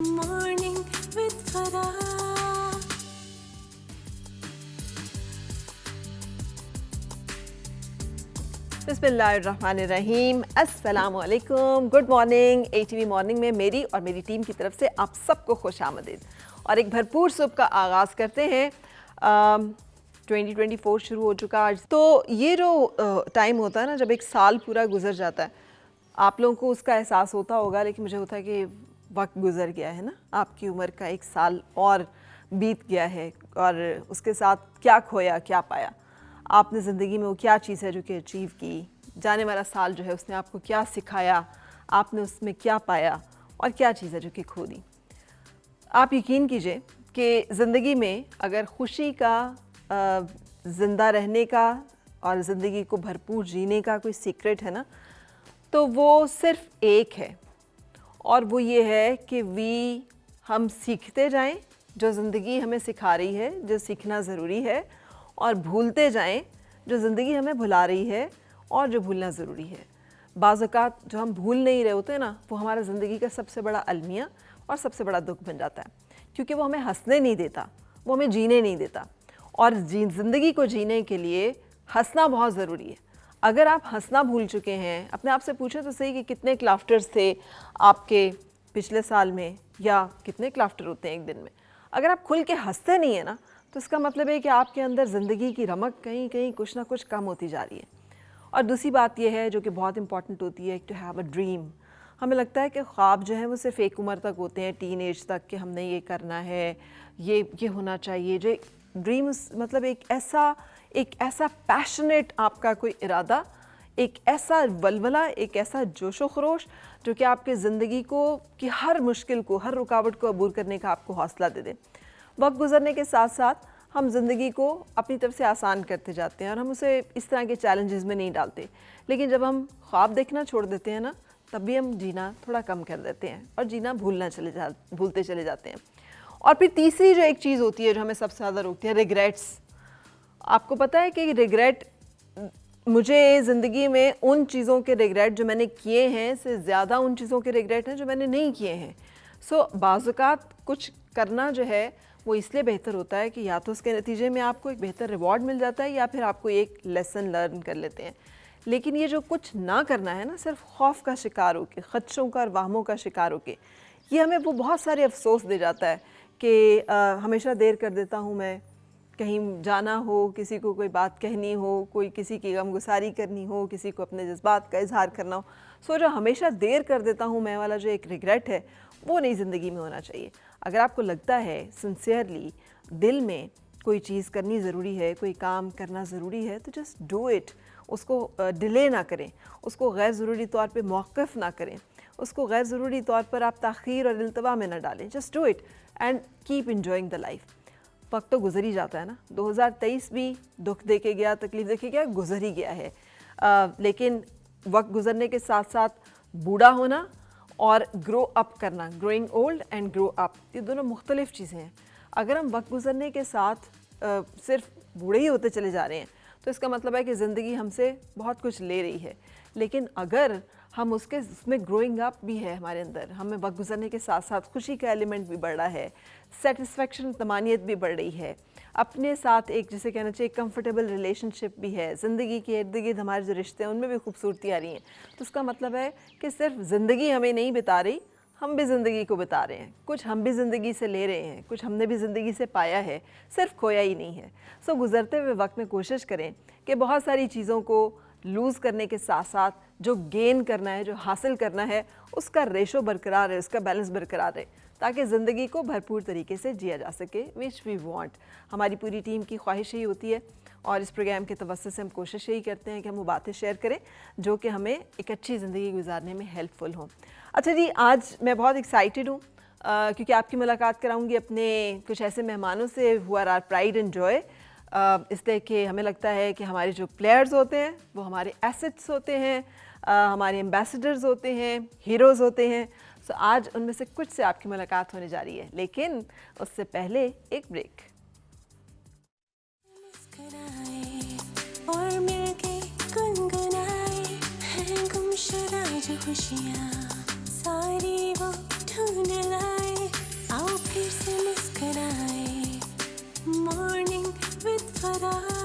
Morning with Farah. बिस्मिल्लाहिर्रहमानिर्रहीम, अस्सलामुअलैकुम, good morning. ATV morning में मेरी और मेरी टीम की तरफ से आप सबको खुशामदीद और एक भरपूर सुबह का आगाज़ करते हैं। 2024 शुरू हो चुका आज। तो ये जो टाइम होता है ना, जब एक साल पूरा गुजर जाता है, आप लोगों को उसका एहसास होता होगा, लेकिन मुझे होता है कि वक्त गुजर गया है ना, आपकी उम्र का एक साल और बीत गया है और उसके साथ क्या खोया क्या पाया। आपने ज़िंदगी में वो क्या चीज़ है जो कि अचीव की, जाने वाला साल जो है उसने आपको क्या सिखाया, आपने उसमें क्या पाया और क्या चीज़ है जो कि खो दी। आप यकीन कीजिए कि ज़िंदगी में अगर खुशी का, ज़िंदा रहने का और ज़िंदगी को भरपूर जीने का कोई सीक्रेट है ना, तो वो सिर्फ एक है, और वो ये है कि हम सीखते जाएं जो ज़िंदगी हमें सिखा रही है, जो सीखना ज़रूरी है, और भूलते जाएं जो ज़िंदगी हमें भुला रही है और जो भूलना ज़रूरी है। बाज़ औक़ात जो हम भूल नहीं रहे होते ना, वो हमारा ज़िंदगी का सबसे बड़ा अलमिया और सबसे बड़ा दुख बन जाता है, क्योंकि वो हमें हंसने नहीं देता, वो हमें जीने नहीं देता। और ज़िंदगी को जीने के लिए हंसना बहुत ज़रूरी है। अगर आप हंसना भूल चुके हैं, अपने आप से पूछें तो सही कि कितने क्लाफ्टर्स थे आपके पिछले साल में, या कितने क्लाफ्टर होते हैं एक दिन में। अगर आप खुल के हंसते नहीं है ना, तो इसका मतलब है कि आपके अंदर ज़िंदगी की रमक कहीं कहीं कुछ ना कुछ कम होती जा रही है। और दूसरी बात यह है जो कि बहुत इंपॉर्टेंट होती है, टू हैव अ ड्रीम। हमें लगता है कि ख्वाब जो है वो सिर्फ एक उम्र तक होते हैं, टीन एज तक, कि हमने ये करना है, ये होना चाहिए। जो ड्रीम्स मतलब एक ऐसा पैशनेट आपका कोई इरादा, एक ऐसा वलवला, एक ऐसा जोशो खरोश जो कि आपके ज़िंदगी को की हर मुश्किल को, हर रुकावट को अबूर करने का आपको हौसला दे दे। वक्त गुजरने के साथ साथ हम ज़िंदगी को अपनी तरफ से आसान करते जाते हैं और हम उसे इस तरह के चैलेंजेस में नहीं डालते। लेकिन जब हम ख्वाब देखना छोड़ देते हैं ना, तब भी हम जीना थोड़ा कम कर देते हैं और जीना भूलते चले जाते हैं। और फिर तीसरी जो एक चीज़ होती है जो हमें सबसे ज़्यादा रोकती है, रिग्रेट्स। आपको पता है कि रिग्रेट, मुझे ज़िंदगी में उन चीज़ों के रिग्रेट जो मैंने किए हैं से ज़्यादा उन चीज़ों के रिग्रेट हैं जो मैंने नहीं किए हैं। सो बाज़ औक़ात कुछ करना जो है वो इसलिए बेहतर होता है कि या तो उसके नतीजे में आपको एक बेहतर रिवॉर्ड मिल जाता है, या फिर आपको एक लेसन लर्न कर लेते हैं। लेकिन ये जो कुछ ना करना है ना, सिर्फ खौफ का शिकार होके, खदशों का और वाहमों का शिकार होके, ये हमें वो बहुत सारे अफसोस दे जाता है कि हमेशा देर कर देता हूँ मैं, कहीं जाना हो, किसी को कोई बात कहनी हो, कोई किसी की गमगुसारी करनी हो, किसी को अपने जज्बात का इजहार करना हो। सो जो हमेशा देर कर देता हूँ मैं वाला जो एक रिग्रेट है, वो नहीं ज़िंदगी में होना चाहिए। अगर आपको लगता है सिंसियरली दिल में कोई चीज़ करनी ज़रूरी है, कोई काम करना ज़रूरी है, तो जस्ट डू इट। उसको डिले ना करें, उसको गैर ज़रूरी तौर पे मौक़िफ़ ना करें, उसको गैर ज़रूरी तौर पर आप ताख़ीर और इल्तवा में ना डालें। Just do it and keep enjoying the life. वक्त तो गुजर ही जाता है ना, 2023 भी दुख देके गया, तकलीफ़ देके गया, गुजर ही गया है। लेकिन वक्त गुजरने के साथ साथ बूढ़ा होना और ग्रो अप करना, growing old and grow up, ये दोनों मुख्तलिफ़ चीज़ें हैं। अगर हम वक्त गुजरने के साथ सिर्फ बूढ़े ही होते चले जा रहे हैं, तो इसका मतलब है कि ज़िंदगी हमसे बहुत कुछ ले रही है। लेकिन अगर हम उसमें ग्रोइंग अप भी है हमारे अंदर, हमें वक्त गुजरने के साथ साथ खुशी का एलिमेंट भी बढ़ रहा है, सेटिस्फेक्शन, तमानियत भी बढ़ रही है, अपने साथ एक, जिसे कहना चाहिए, कंफर्टेबल रिलेशनशिप भी है, ज़िंदगी के इर्द गिर्द हमारे जो रिश्ते हैं उनमें भी खूबसूरती आ रही हैं, तो उसका मतलब है कि सिर्फ ज़िंदगी हमें नहीं बिता रही, हम भी ज़िंदगी को बिता रहे हैं। कुछ हम भी ज़िंदगी से ले रहे हैं, कुछ हमने भी ज़िंदगी से पाया है, सिर्फ खोया ही नहीं है। सो गुज़रते हुए वक्त में कोशिश करें कि बहुत सारी चीज़ों को लूज़ करने के साथ साथ जो गेन करना है, जो हासिल करना है, उसका रेशो बरकरार है, उसका बैलेंस बरकरार है, ताकि ज़िंदगी को भरपूर तरीके से जिया जा सके, विच वी वांट। हमारी पूरी टीम की ख्वाहिश यही होती है, और इस प्रोग्राम के तवज्जुह से हम कोशिश यही करते हैं कि हम वो बातें शेयर करें जो कि हमें एक अच्छी ज़िंदगी गुजारने में हेल्पफुल हों। अच्छा जी, आज मैं बहुत एक्साइटेड हूँ क्योंकि आपकी मुलाकात कराऊँगी अपने कुछ ऐसे मेहमानों से who are are pride and joy. इसलिए कि हमें लगता है कि हमारे जो प्लेयर्स होते हैं वो हमारे एसेट्स होते हैं, हमारे एम्बेसडर्स होते हैं, हीरोज़ होते हैं। सो आज उनमें से कुछ से आपकी मुलाकात होने जा रही है, लेकिन उससे पहले एक ब्रेक। और मिलके गुनगुनाए हैं गुमशुदा जो खुशियाँ, सारी वो ढूंढ लाए फरार